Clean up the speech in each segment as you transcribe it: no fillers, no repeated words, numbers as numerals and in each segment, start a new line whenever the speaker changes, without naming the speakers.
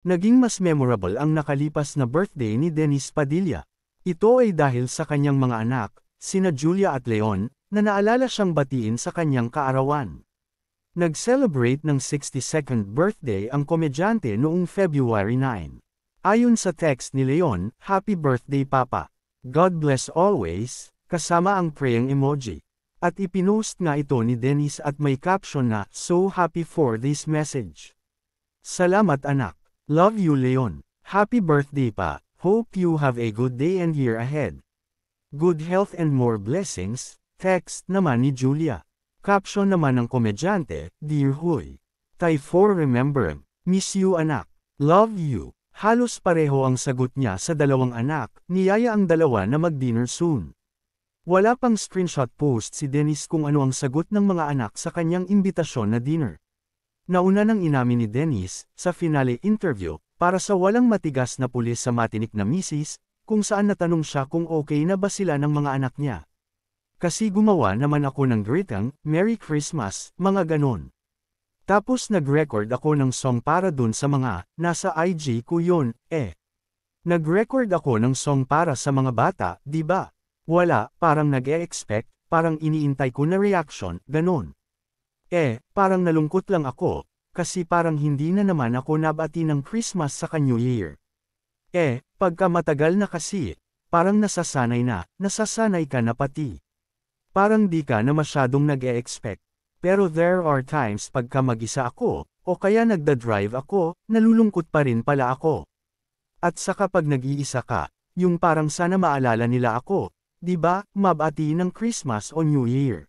Naging mas memorable ang nakalipas na birthday ni Dennis Padilla. Ito ay dahil sa kanyang mga anak, sina Julia at Leon, na naalala siyang batiin sa kanyang kaarawan. Nag-celebrate ng 62nd birthday ang komedyante noong February 9. Ayon sa text ni Leon, "Happy birthday Papa. God bless always," kasama ang praying emoji. At ipinost nga ito ni Dennis at may caption na, "So happy for this message. Salamat anak. Love you Leon. Happy birthday pa. Hope you have a good day and year ahead. Good health and more blessings." Text naman ni Julia. Caption naman ng komedyante, "Dear Huy. Tay for remember. Miss you anak. Love you." Halos pareho ang sagot niya sa dalawang anak, niyaya ang dalawa na mag-dinner soon. Wala pang screenshot post si Dennis kung ano ang sagot ng mga anak sa kanyang imbitasyon na dinner. Nauna nang inamin ni Dennis, sa finale interview, para sa walang matigas na pulis sa matinik na misis, kung saan natanong siya kung okay na ba sila ng mga anak niya. "Kasi gumawa naman ako ng greeting, Merry Christmas, mga ganon. Tapos nag-record ako ng song para dun sa mga, nasa IG ko yun, eh. Nag-record ako ng song para sa mga bata, di ba? Wala, parang nag-e-expect, parang iniintay ko na reaction, ganon. Parang nalungkot lang ako, kasi parang hindi na naman ako nabati ng Christmas sa New Year. Pagka matagal na kasi, parang nasasanay ka na pati. Parang di ka na masyadong nag-e-expect. Pero there are times pagka mag-isa ako, o kaya nagda-drive ako, nalulungkot pa rin pala ako. At saka pag nag-iisa ka, yung parang sana maalala nila ako, di ba, mabati ng Christmas o New Year.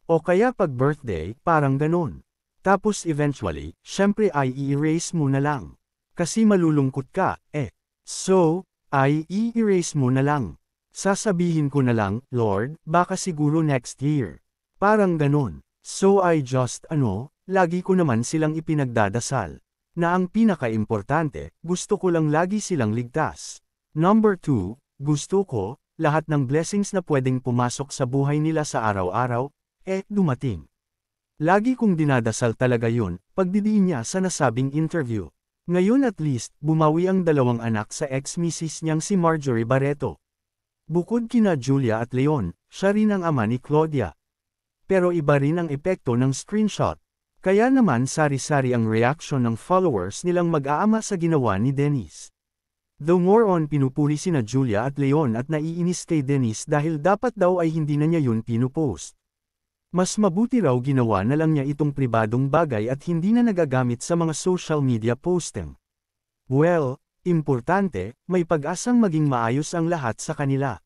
O kaya pag birthday, parang ganun. Tapos eventually, syempre ay i-erase mo na lang. Kasi malulungkot ka, So, ay i-erase mo na lang. Sasabihin ko na lang, Lord, baka siguro next year. Parang ganun. So I just lagi ko naman silang ipinagdadasal. Na ang pinaka-importante, gusto ko lang lagi silang ligtas. Number 2, gusto ko, lahat ng blessings na pwedeng pumasok sa buhay nila sa araw-araw, dumating. Lagi kong dinadasal talaga yun, pagdidiin niya sa nasabing interview. Ngayon at least, bumawi ang dalawang anak sa ex-misis niyang si Marjorie Barreto. Bukod kina Julia at Leon, siya rin ang ama ni Claudia. Pero iba rin ang epekto ng screenshot. Kaya naman sari-sari ang reaction ng followers nilang mag-aama sa ginawa ni Dennis. Though more on pinupuli sina Julia at Leon at naiinis kay Dennis dahil dapat daw ay hindi na niya yun pinupost. Mas mabuti raw ginawa na lang niya itong pribadong bagay at hindi na nagagamit sa mga social media posting. Well, importante, may pag-asang maging maayos ang lahat sa kanila.